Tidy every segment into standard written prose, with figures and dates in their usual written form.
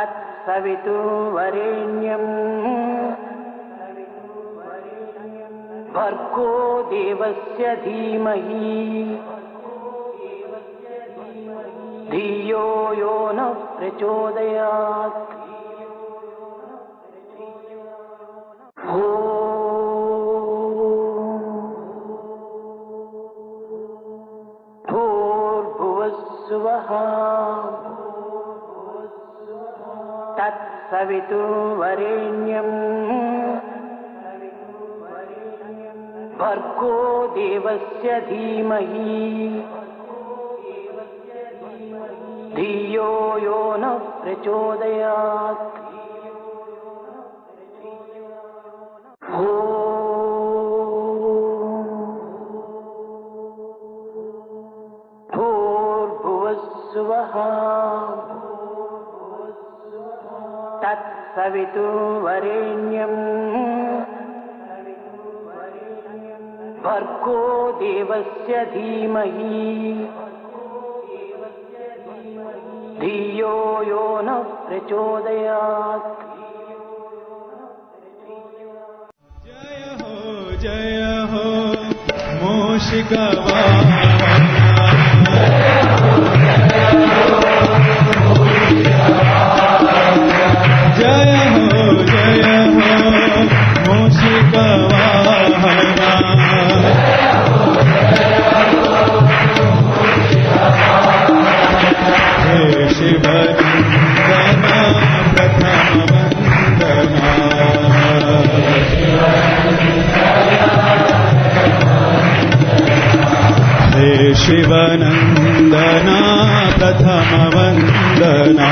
तत्सवितुर्वरेण्यम् भर्गो देवस्य धीमहि धियो यो नः प्रचोदयात्। भूर्भुवस्सुवः तत्सवितुर्वरेण्यम् भर्गो देवस्य धीमहि धियो यो नः प्रचोदयात्। भूर्भुवस्सुवः तत्सवितुर्वरेण्यम् भर्गो देवस्य धीमहि धियो यो नः प्रचोदयात्। जय हो मूषिकवाहन जय हो मूषिकवाहन हे शिवनन्दना प्रथम वन्दना हे शिवनन्दना प्रथम वन्दना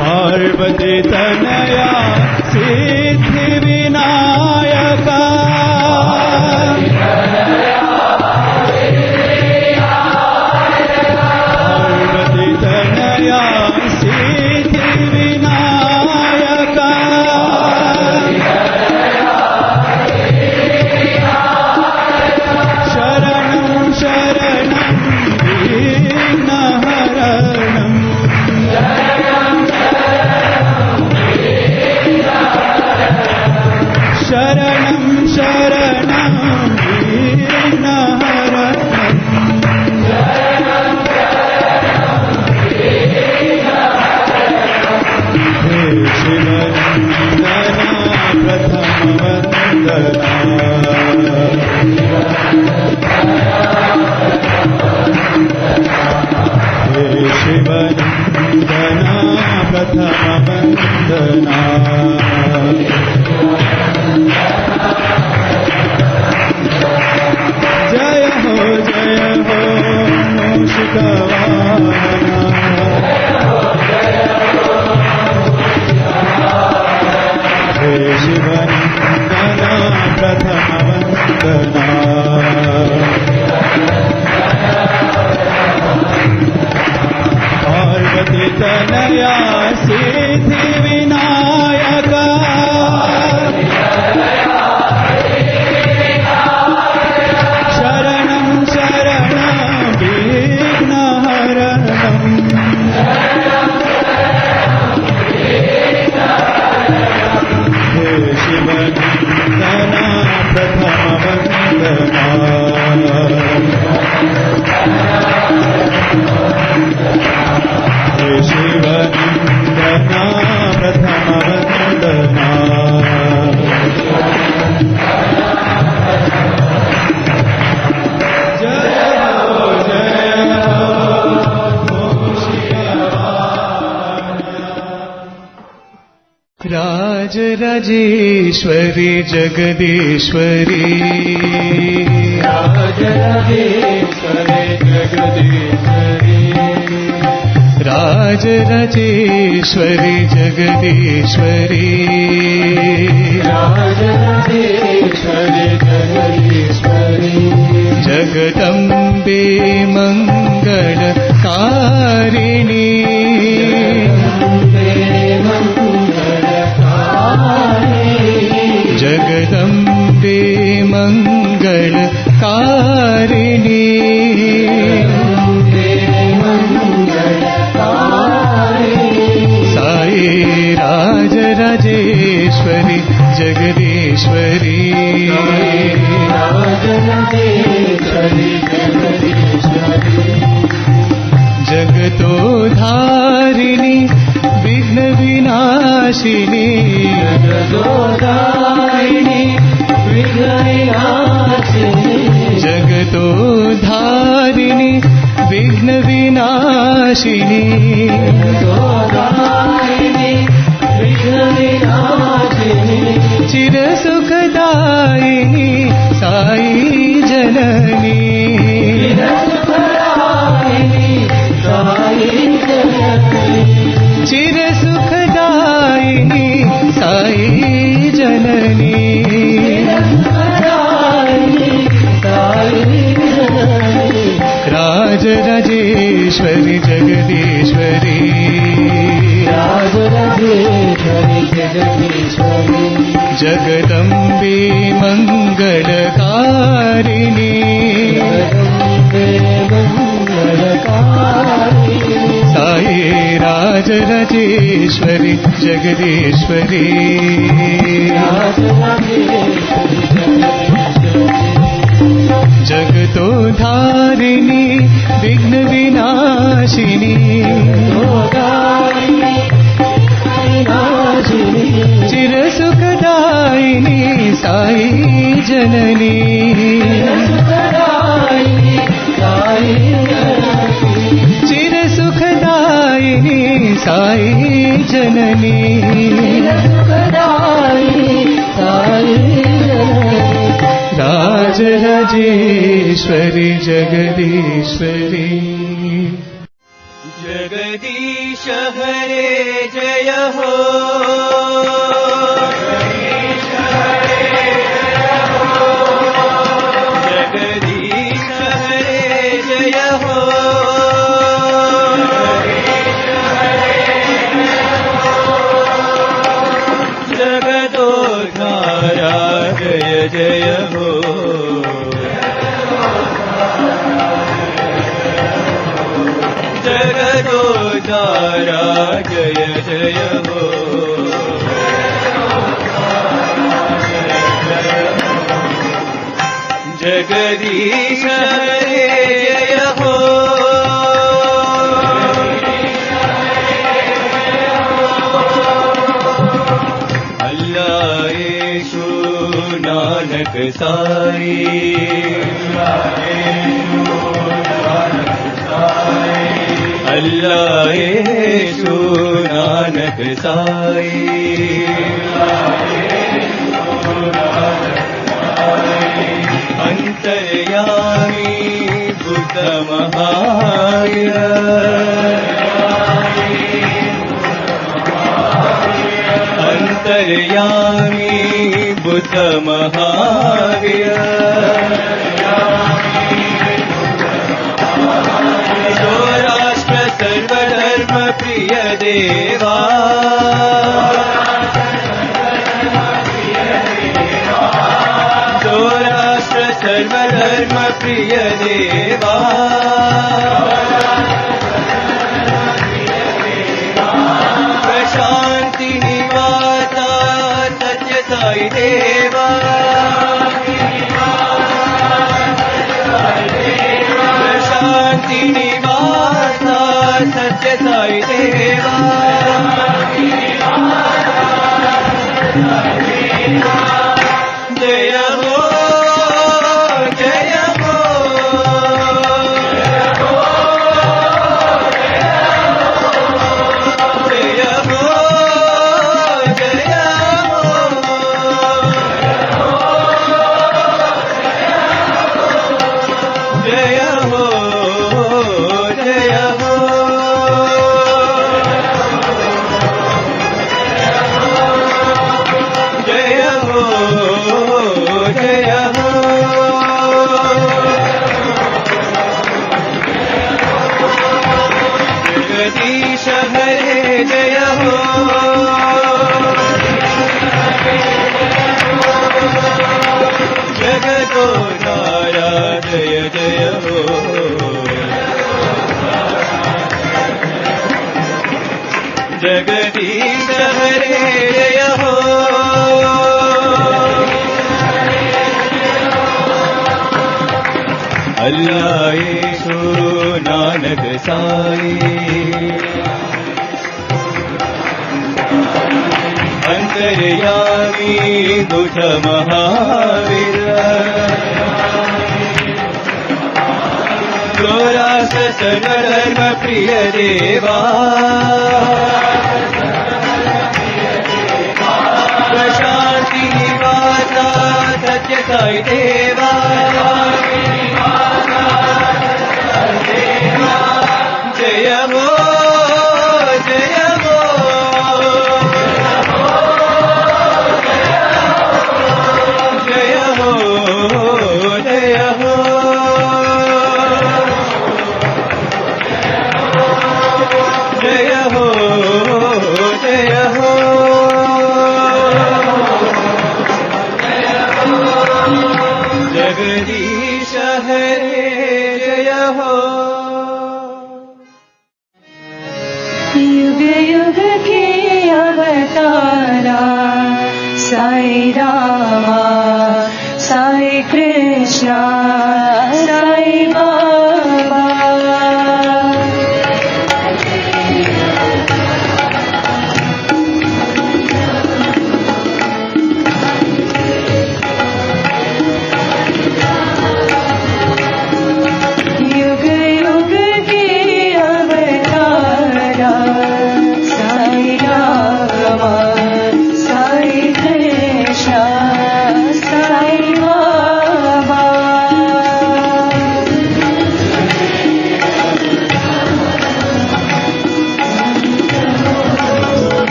पार्वती तनया सिद्धि विनायका पार्वती तनया सिद्धि विनायका शरणं शरणं विघ्नहरणं शरणं शरणं विघ्नहरणं हे शिवनन्दना प्रथम वन्दना हे शिवनन्दना प्रथम वन्दना जय हो मूषिकवाहन हे शिवनन्दना प्रथम वन्दना पार्वती तनया सिद्धि विनायका शरणं शरणं विघ्नहरणं हे शिवनन्दना प्रथम वन्दना हे शिवनन्दना प्रथम वन्दना राजराजेश्वरी जगदीश्वरी राजराजेश्वरी जगदीश्वरी राजराजेश्वरी जगदीश्वरी राजराजेश्वरी जगदीश्वरी जगदम्बे मंगलकारिणी जगदम्बे मंगलकारिणी विघ्नविनाशिनी जगदोधारिणी विघ्नविनाशिनी जगतोधारिणी विघ्नविनाशिनी जगदोधारिणी विघ्नविनाशिनी चिरसुखदायिनी साई जननी चिरसुखदायिनी साई जननी राजराजेश्वरी जगदीश्वरी राजराजेश्वरी जगदीश्वरी जगदम्बे मङ्गलकारिणी साई राजराजेश्वरी जगदीश्वरी जगतोधारिणी विघ्नविनाशिनी चिरसुखदायिनी साई जननी चिरसुखदायिनी साई जननी राजराजेश्वरी जगदीश्वरी जगदीश हरे जय हो जगदीश हरे जय हो जगदोद्धारा जय जय हो जगदोद्धारा जय जय हो जगदीश हरे जय हो अल्लाह यीशु नानक साई अल्लाह यीशु नानक साई अंतर्यामी बुद्ध महावीर अंतर्यामी बुद्ध महावीर सर्वधर्म प्रिय देवा सौराष्ट्र सर्वधर्म प्रिय देवा प्रशांति निवासा सत्य साई देवा प्रशांति निवासा सत्य साई देवा जय हो जय हो जय हो जय हो जय हो जय हो जय हो जय हो जगदीश हरे जय हो जगदोद्धारा जय जय हो जगदीश हरे जय हो अल्लाह यीशु नानक साई दुष्ट महावीर क्रोरास सर्वधर्म प्रिय देवा प्रशांति निवासा सत्य साई देवा जय हो जय हो जय हो जय हो जय हो जय हो जगदीश हरे जय हो युग युग के अवतारा साई रामा साई कृष्णा साई बाबा युग युग के अवतारा साई रामा साई कृष्णा साई बाबा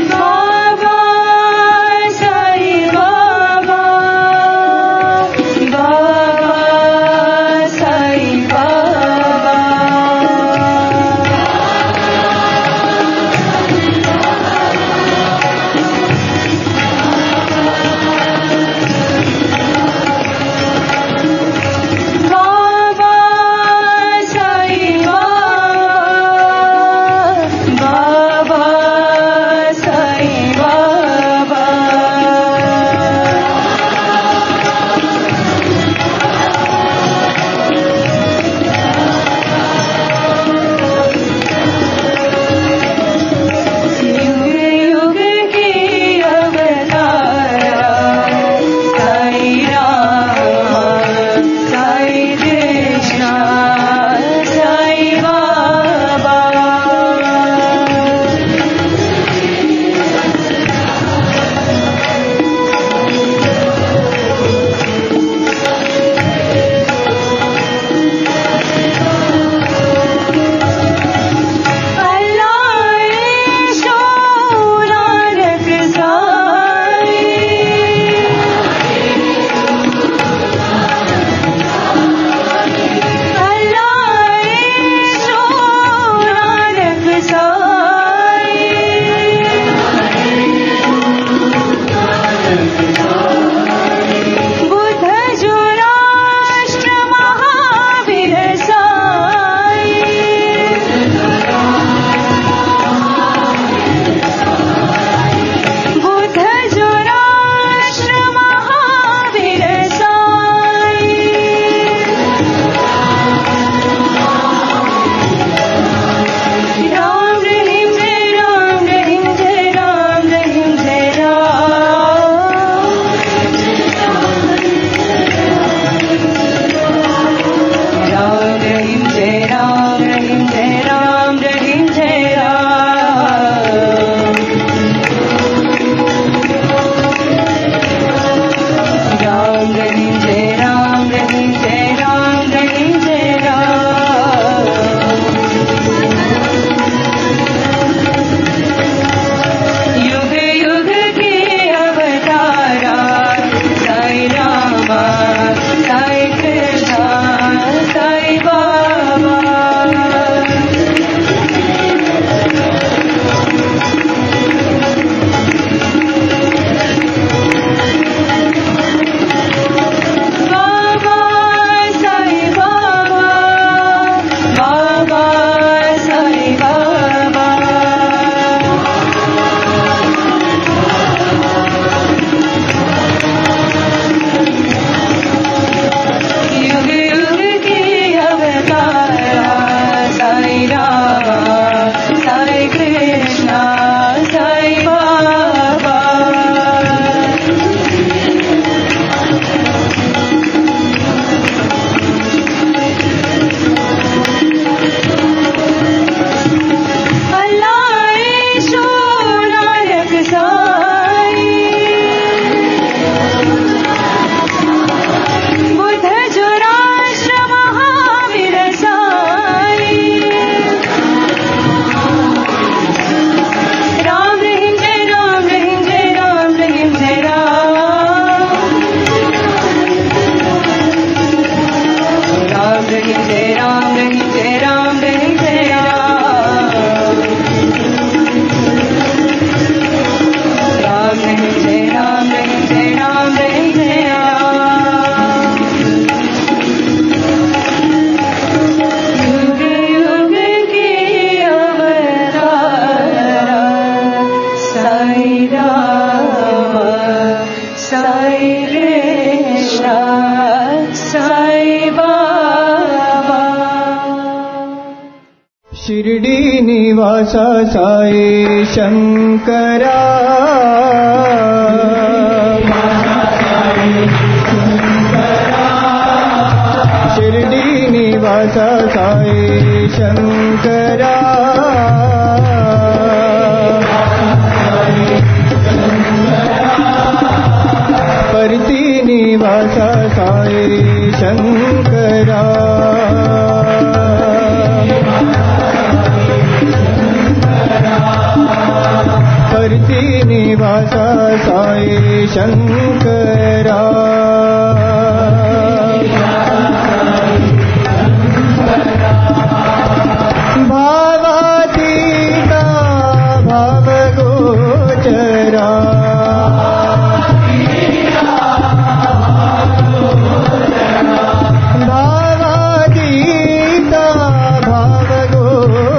बाबा साई बाबा बाबा साई बाबा बाबा साई बाबा बाबा साई बाबा युग युग के अवतारा साई रामा साई कृष्णा साई बाबा अल्लाह ईशो नानक साई अल्लाह ईशो नानक साई बुद्ध जो राष्ट्र महावीर साई बुद्ध जो राष्ट्र महावीर साई राम रहीम जय राम रहीम जय राम रहीम जय राम शिर्डी निवासा साई शंकरा शिर्डी निवासा साई शंकरा परती निवासा साई शंकरा परती निवासा साई शंकरा भावातीता भावगोचरा भावातीता भावगोचरा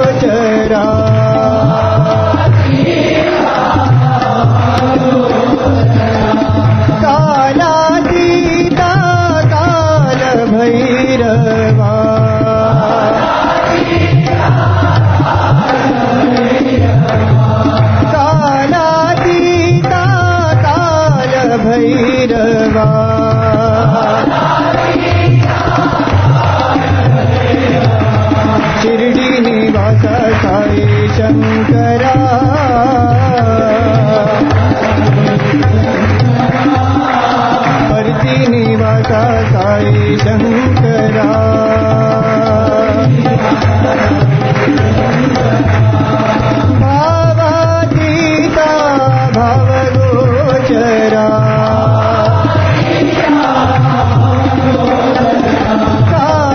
कालातीता कालभैरवा कालातीता कालभैरवा शिर्डी निवासा साई शंकरा परती निवासा साई शंकरा भावातीता भावगोचरा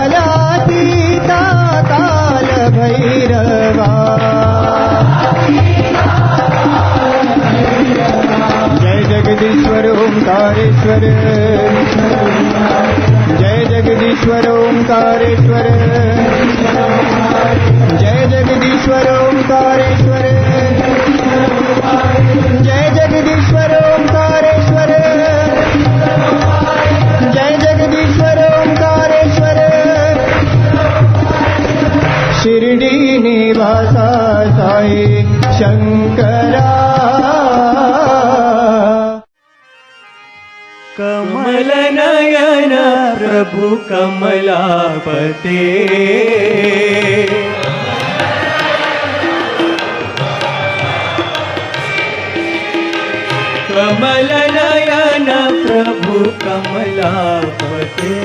कालातीता कालभैरवा जय जगदीश्वर ओंकारेश्वर जय जगदीश्वर ओंकारेश्वर जय जगदीश्वर ओंकारेश्वर जय जगदीश्वर ओंकारेश्वर जय जगदीश्वर ओंकारेश्वर शिर्डी निवासा साई शंकरा कमल नयन प्रभु कमलापते कमल नयन प्रभु कमलापते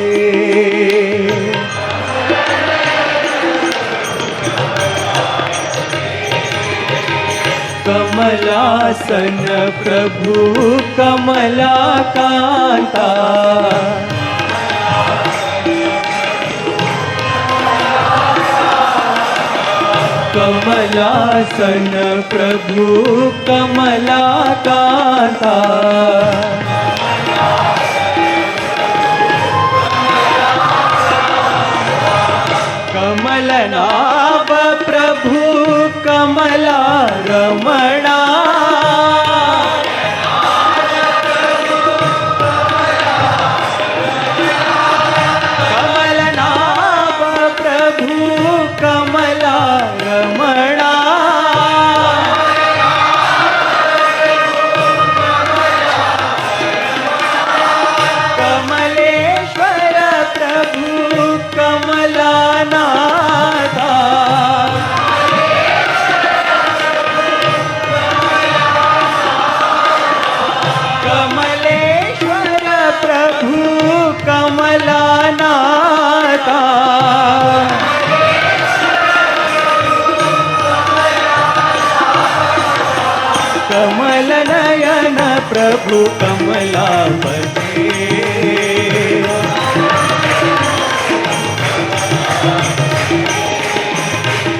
कमलासन प्रभु कमलाकांता कमलासन प्रभु कमलाकांता कमलनाभ प्रभु कमला रमणा कमलनाभ प्रभु कमला रमणा कमलेश्वर प्रभु कमलानाथा कमलेश्वर प्रभु कमलानाथा कमल नयन प्रभु कमलापते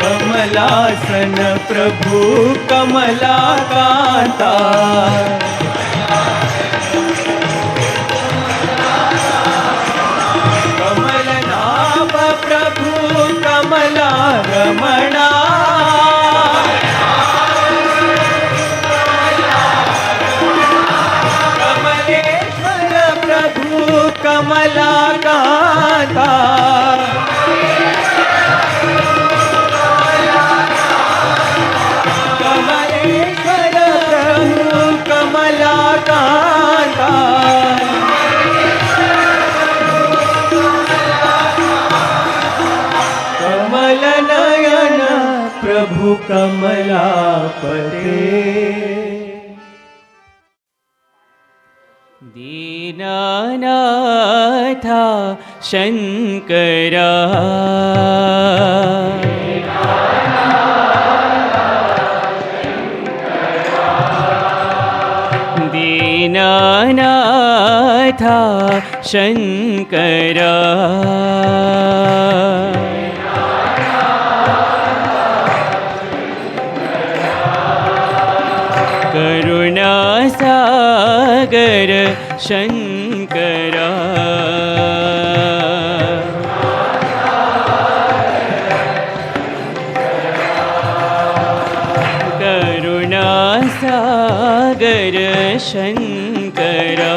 कमलासन प्रभु कमलाकांता कमलनाभ प्रभु कमला रमणा कमलेश्वर प्रभु कमलाकांता गणपते दीनानाथा शङ्करा दीनानाथा शङ्करा करुणासागर शङ्करा करुणासागर शङ्करा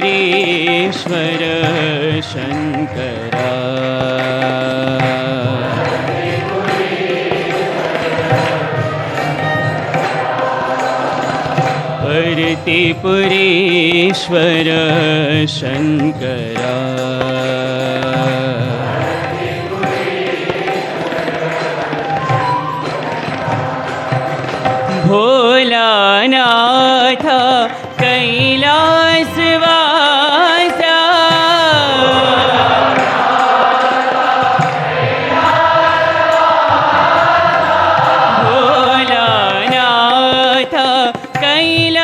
अर्तिपुरीश्वर शङ्करा अर्तिपुरीश्वर शङ्करा भोलानाथ कैलासवासा भोलानाथ कैलासवासा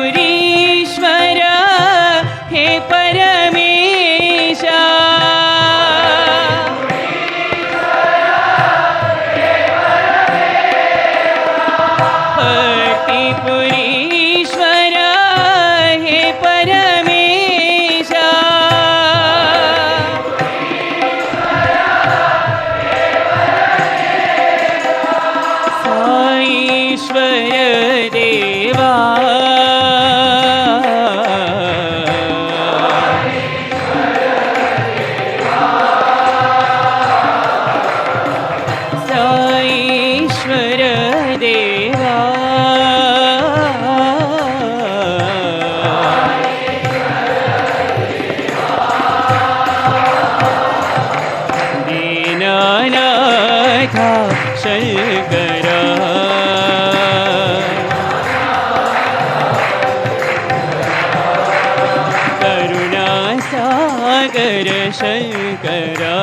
अर्तिपुरीश्वर हे परमेशा अर्तिपुरीश्वर हे परमेशा साईश्वर देवा साईश्वर देवा दीनानाथ शङ्करा करुणासागर शङ्करा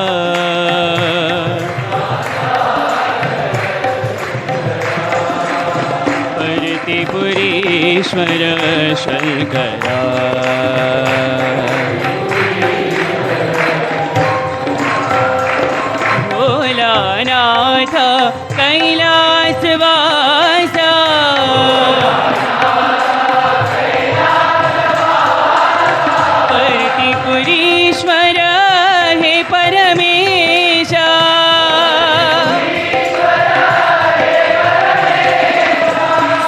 अर्तिपुरीश्वर शङ्करा भोलानाथ कैलासवासा अर्तिपुरीश्वर हे परमेशा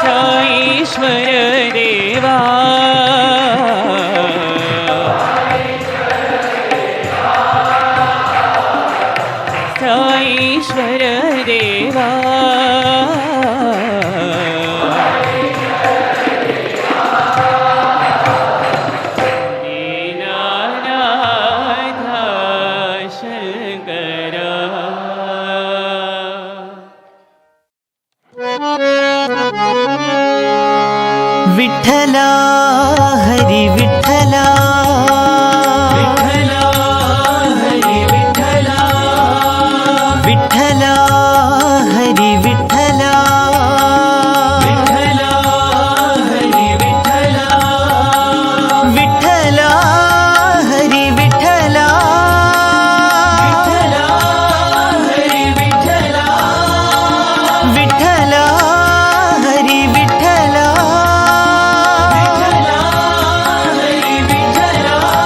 साईश्वर देवा साईश्वर देवा दीनानाथ शङ्करा विठ्ठला हरी विठ्ठला विठ्ठला हरी विठ्ठला विठ्ठला हरी विठ्ठला विठ्ठला हरी विठ्ठला विठ्ठला हरी विठ्ठला विठ्ठला हरी विठ्ठला विठ्ठला हरी विठ्ठला विठ्ठला हरी विठ्ठला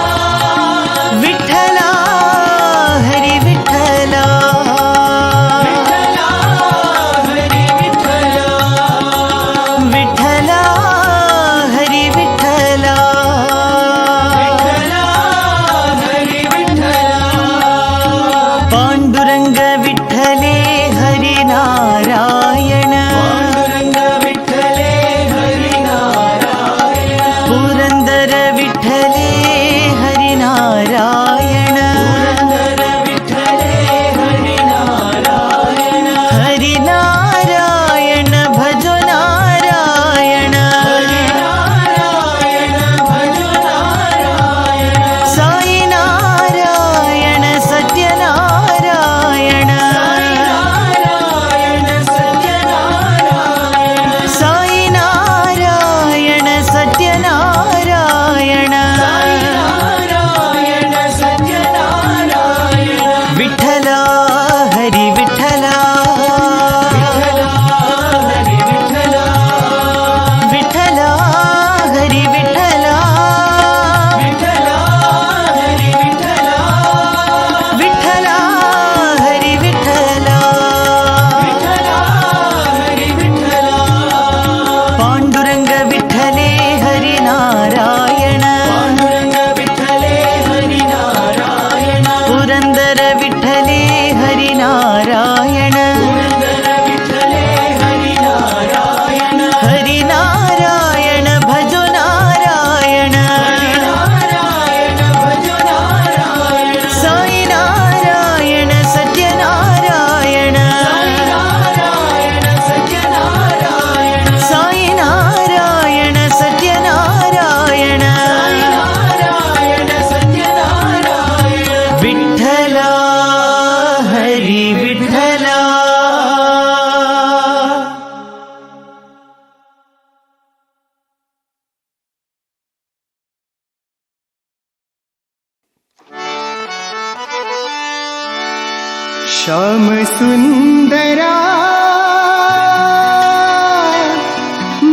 श्याम सुंदरा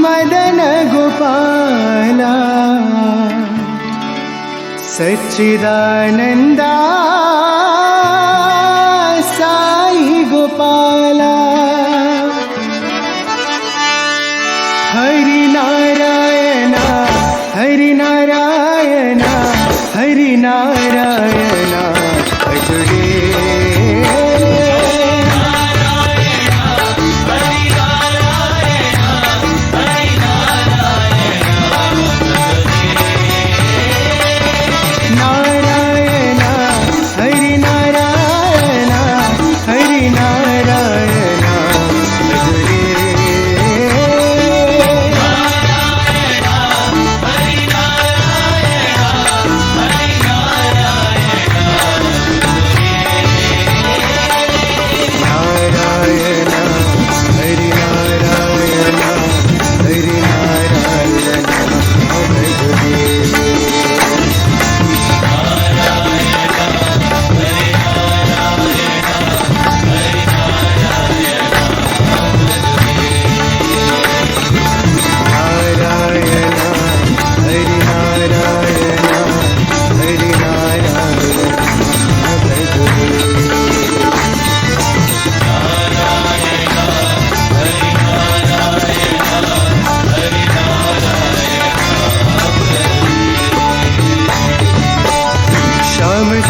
मदन गोपाला सच्चिदानंदा साई गोपाला हरि नारायण हरि नारायण हरि नारायण भजरे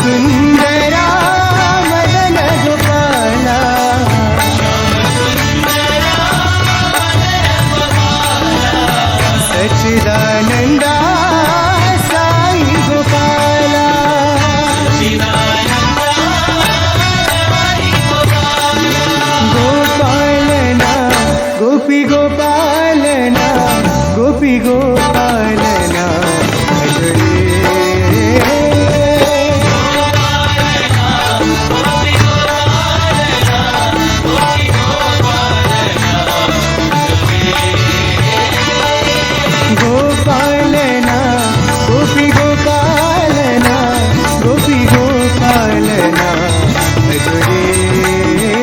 सुंदरा मदन गोपाला सच्चिदानंदा साई गोपाला गोपालना गोपी गोपालना गोपी गोपालना भजरे गोपालना गोपी गोपालना गोपी गोपालना भजरे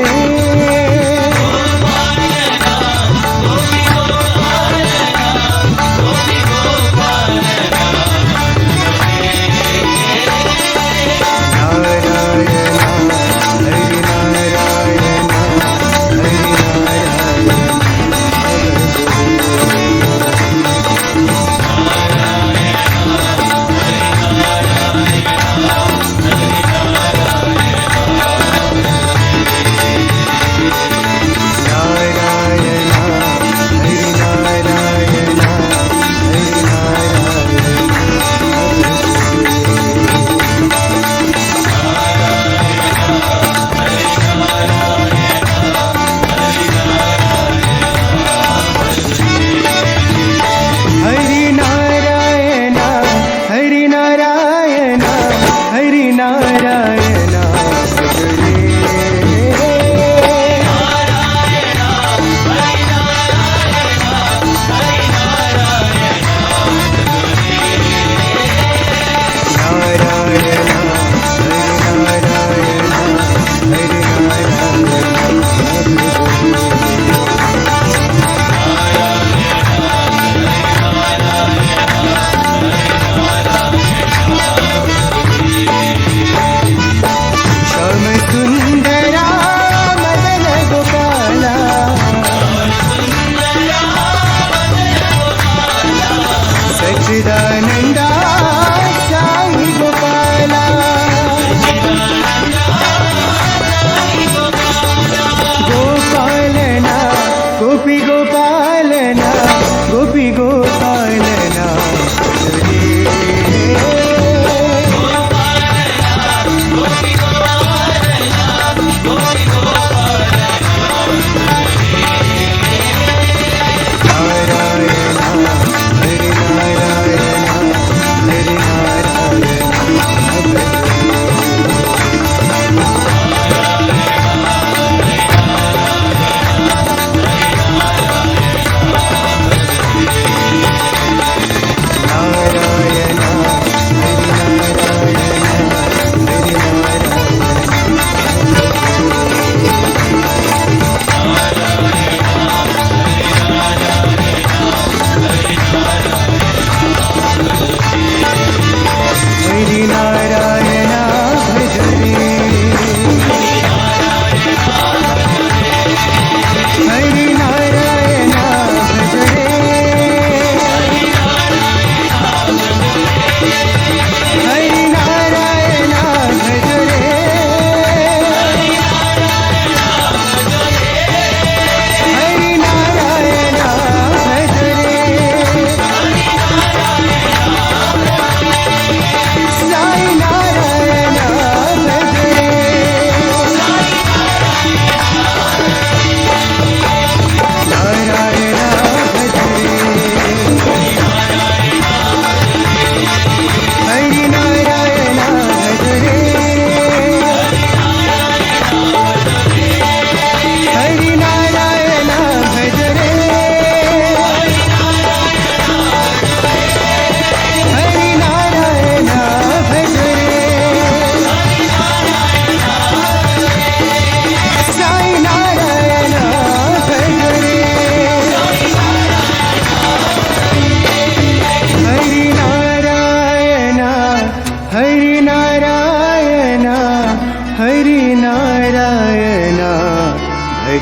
सच्चिदानंदा साई गोपाला गोपालना गोपी गोपालना गोपी गोपालना नारायण हरि नारायण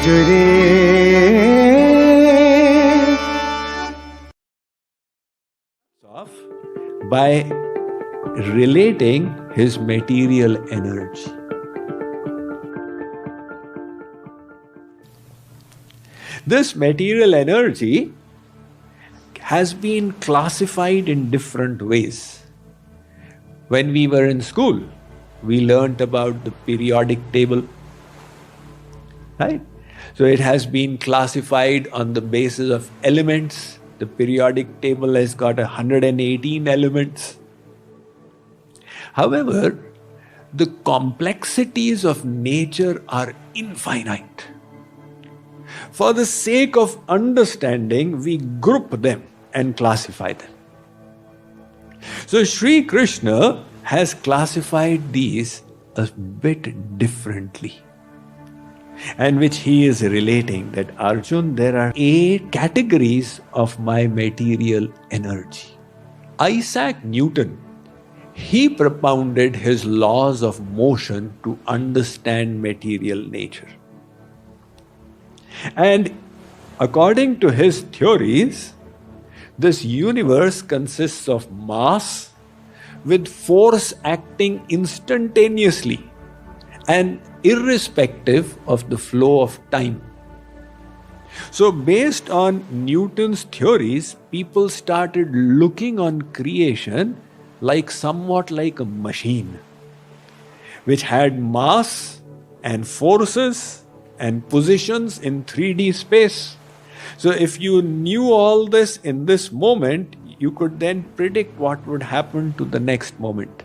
रे Off by relating his material energy. This material energy has been classified in different ways. When we were in school, we learnt about the periodic table, right? So it has been classified on the basis of elements. The periodic table has got 118 elements. However, the complexities of nature are infinite. For the sake of understanding, we group them and classify them. So Sri Krishna has classified these a bit differently, and which he is relating that Arjun, there are 8 categories of my material energy. Isaac Newton, he propounded his laws of motion to understand material nature. And according to his theories, this universe consists of mass with force acting instantaneously and irrespective of the flow of time. So based on Newton's theories, people started looking on creation somewhat like a machine, which had mass and forces and positions in 3D space. So if you knew all this in this moment, you could then predict what would happen to the next moment.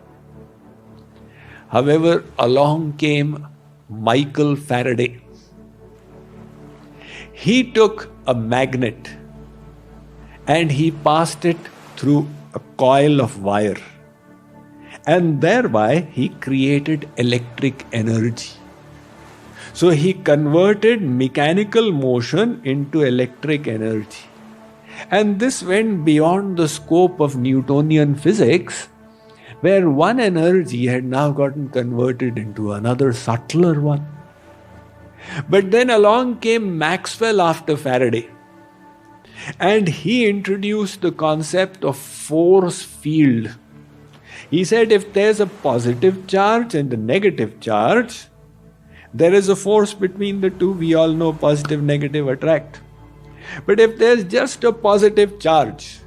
However, along came Michael Faraday. He took a magnet and he passed it through a coil of wire, and thereby he created electric energy. So he converted mechanical motion into electric energy. And this went beyond the scope of Newtonian physics, where one energy had now gotten converted into another subtler one. But then along came Maxwell after Faraday, and he introduced the concept of force field. He said if there's a positive charge and a negative charge, there is a force between the two. We all know positive, negative attract. But if there's just a positive charge,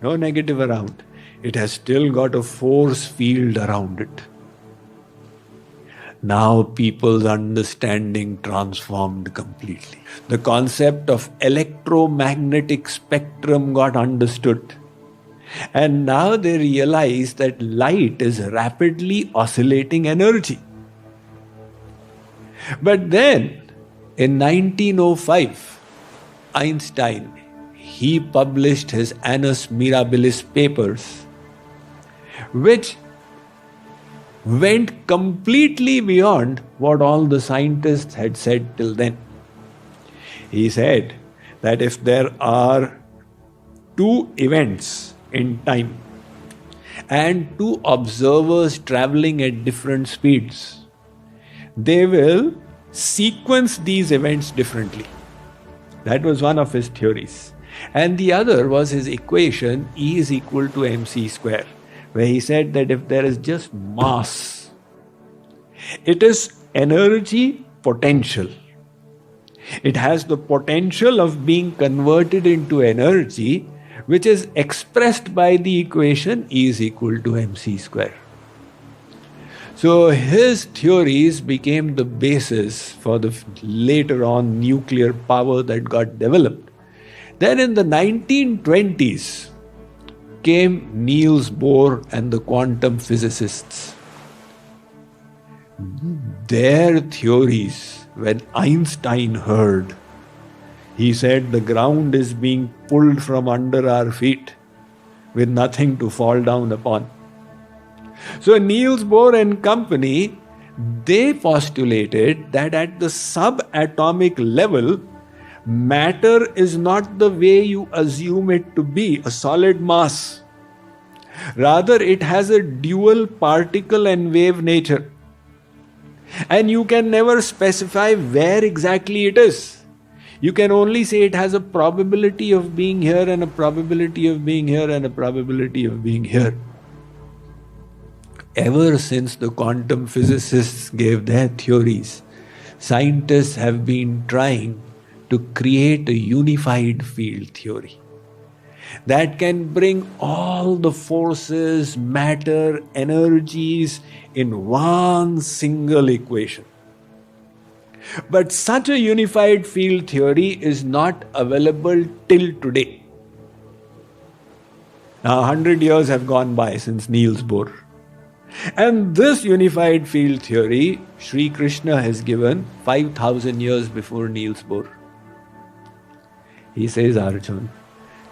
no negative around, it has still got a force field around it. Now people's understanding transformed completely. The concept of electromagnetic spectrum got understood. And now they realize that light is rapidly oscillating energy. But then, in 1905, Einstein, he published his Annus Mirabilis papers, which went completely beyond what all the scientists had said till then. He said that if there are 2 events in time and 2 observers traveling at different speeds, they will sequence these events differently. That was one of his theories. And the other was his equation E is equal to mc square, where he said that if there is just mass, it is energy potential. It has the potential of being converted into energy, which is expressed by the equation E is equal to mc square. So his theories became the basis for the later on nuclear power that got developed. Then in the 1920s came Niels Bohr and the quantum physicists. Their theories, when Einstein heard, he said the ground is being pulled from under our feet with nothing to fall down upon. So Niels Bohr and company, they postulated that at the subatomic level, matter is not the way you assume it to be, a solid mass. Rather, it has a dual particle and wave nature. And you can never specify where exactly it is. You can only say it has a probability of being here and a probability of being here and a probability of being here. Ever since the quantum physicists gave their theories, scientists have been trying to create a unified field theory that can bring all the forces, matter, energies in one single equation. But such a unified field theory is not available till today. Now, 100 years have gone by since Niels Bohr. And this unified field theory, Sri Krishna has given 5,000 years before Niels Bohr. He says, Arjun,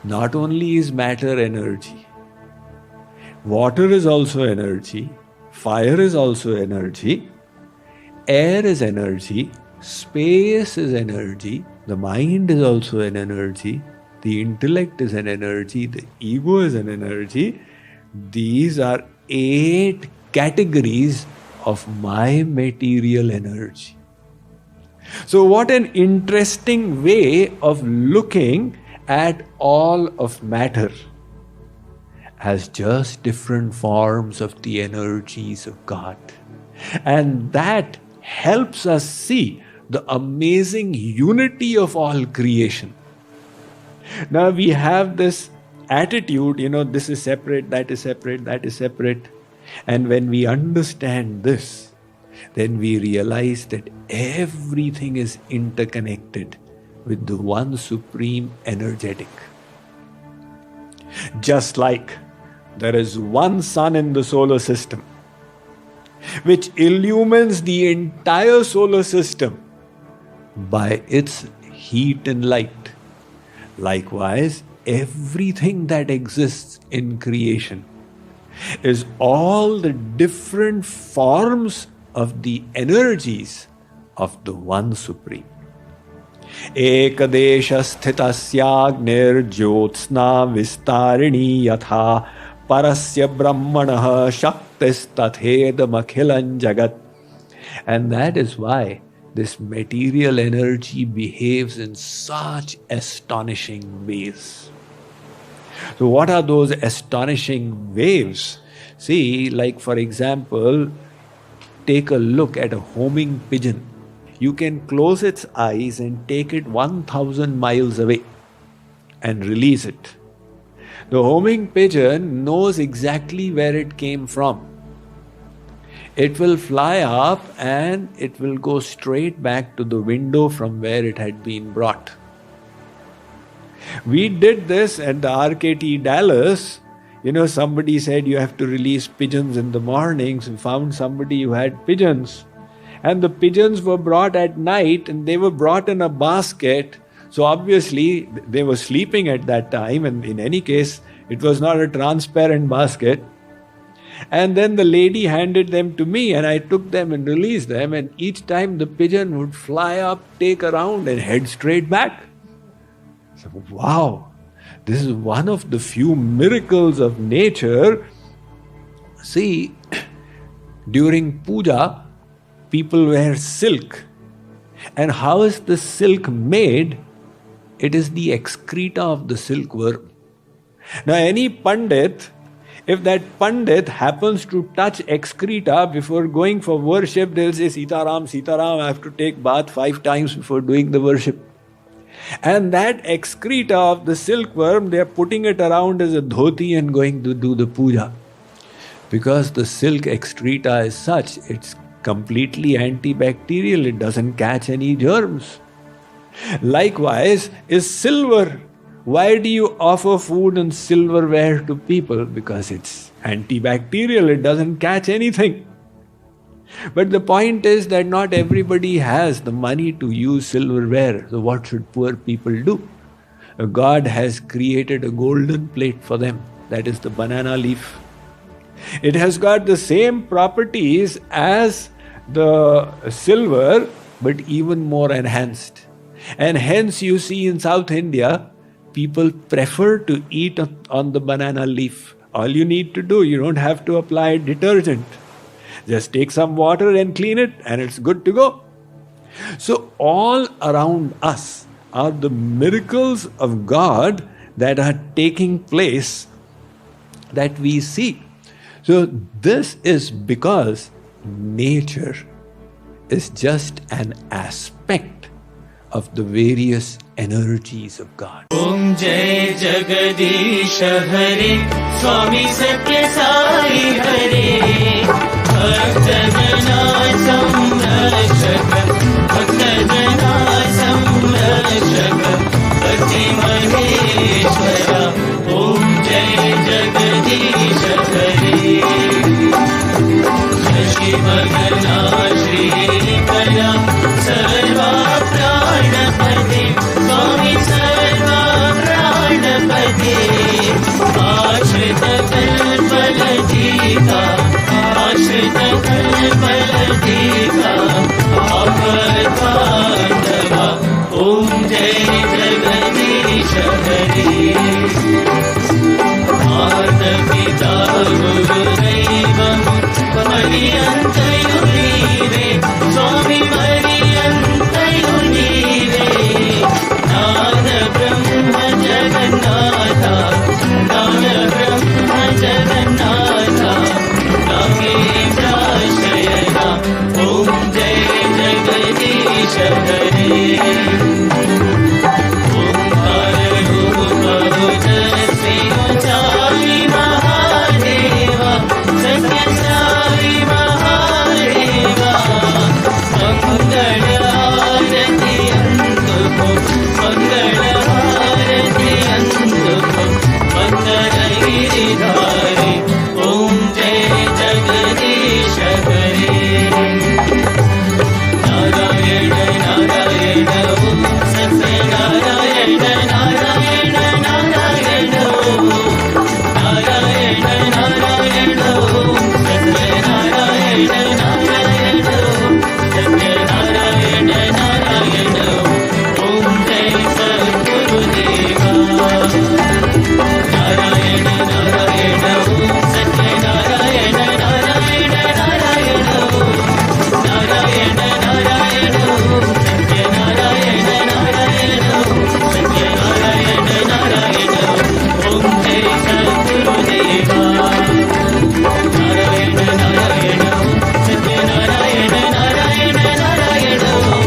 not only is matter energy, water is also energy, fire is also energy, air is energy, space is energy, the mind is also an energy, the intellect is an energy, the ego is an energy. These are 8 categories of my material energy. So, what an interesting way of looking at all of matter as just different forms of the energies of God. And that helps us see the amazing unity of all creation. Now we have this attitude, this is separate, that is separate, that is separate. And when we understand this, then we realize that everything is interconnected with the one supreme energetic. Just like there is one sun in the solar system, which illumines the entire solar system by its heat and light. Likewise, everything that exists in creation is all the different forms of the energies of the one supreme. Ekadesha sthitasyagner jyotsna vistarini yatha parasya brahmanah shaktis tathedam akhilan jagat. And that is why this material energy behaves in such astonishing ways. So what are those astonishing waves? See, like for example, take a look at a homing pigeon. You can close its eyes and take it 1,000 miles away and release it. The homing pigeon knows exactly where it came from. It will fly up and it will go straight back to the window from where it had been brought. We did this at the RKT Dallas. Somebody said you have to release pigeons in the mornings. We found somebody who had pigeons. And the pigeons were brought at night and they were brought in a basket. So obviously they were sleeping at that time, and in any case, it was not a transparent basket. And then the lady handed them to me and I took them and released them, and each time the pigeon would fly up, take a round and head straight back. So, wow, this is one of the few miracles of nature. See, during puja, people wear silk. And how is the silk made? It is the excreta of the silkworm. Now any pandit, if that pandit happens to touch excreta before going for worship, they'll say, Sitaram, Sitaram, I have to take bath 5 times before doing the worship. And that excreta of the silkworm, they are putting it around as a dhoti and going to do the puja. Because the silk excreta is such, it's completely antibacterial, it doesn't catch any germs. Likewise is silver. Why do you offer food and silverware to people? Because it's antibacterial, it doesn't catch anything. But the point is that not everybody has the money to use silverware. So what should poor people do? God has created a golden plate for them. That is the banana leaf. It has got the same properties as the silver, but even more enhanced. And hence you see in South India, people prefer to eat on the banana leaf. All you need to do, you don't have to apply detergent. Just take some water and clean it, and it's good to go. So, all around us are the miracles of God that are taking place that we see. So, this is because nature is just an aspect of the various energies of God. Om Jai Jagadish Hare Swami Satya Sai Hare Bhaktadana Samrakshak Bhaktadana Samrakshak Pati Maheshwara Om Jai Jagadish Hare Shashi Bhagana Shri Kala Sarva Pranapati Swami Sarva Pranapati Ashrita Kalpaladika Ashrita Kalpaladika Apatandava Om Jai Jagadish Hare Mata Pita Guru Daivam Mariyantayunire Swami Mariyantayunire Nana Brahma Jagannatha Nana Brahma Jagannatha Nagendra Shayana Om Jai Jagadish Hare Omkar Rupa Ujjwala Ujjai Mahadeva Satya Sai Mahadeva Mangala Arati Antuko Mangala Arati Antuko Mandara Giridhari Om Jai Jagadish Hare Narayana Narayana Om Satya Narayana Narayana Narayana Om Narayana Narayana Om Satya Narayana Narayana Om Satya Narayana Narayana Om Jai Sadguru Deva Narayana Narayana Om Satya Narayana Narayana Narayana Om Narayana Narayana Om Satya Narayana Narayana Om Satya Narayana Narayana Om Jai Sadguru Deva Narayana Narayana Om Satya Narayana Narayana Narayana Om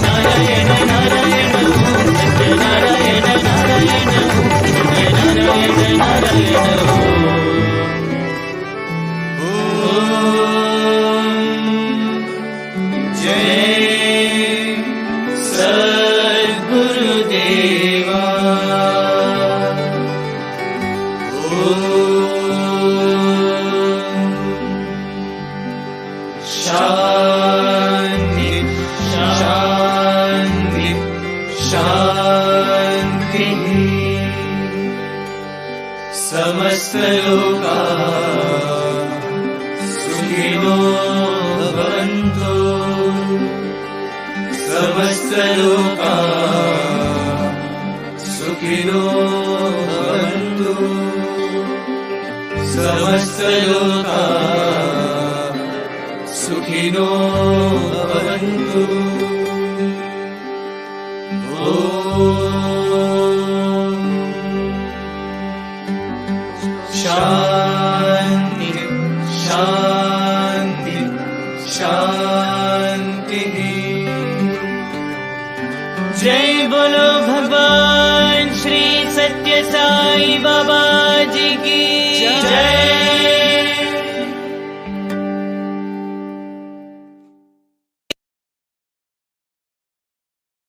Narayana Narayana Om Satya Narayana Narayana Om Satya Narayana Narayana Om Jai Sadguru Deva Shanti Shanti Shanti Samasta Loka Sukhino Bhavantu Samasta Loka Sukhino Bhavantu Samasta Loka Sukhino Bhavantu Om Shanti Shanti Shanti Jai Bolo Bhagwan Shri Satya Sai Baba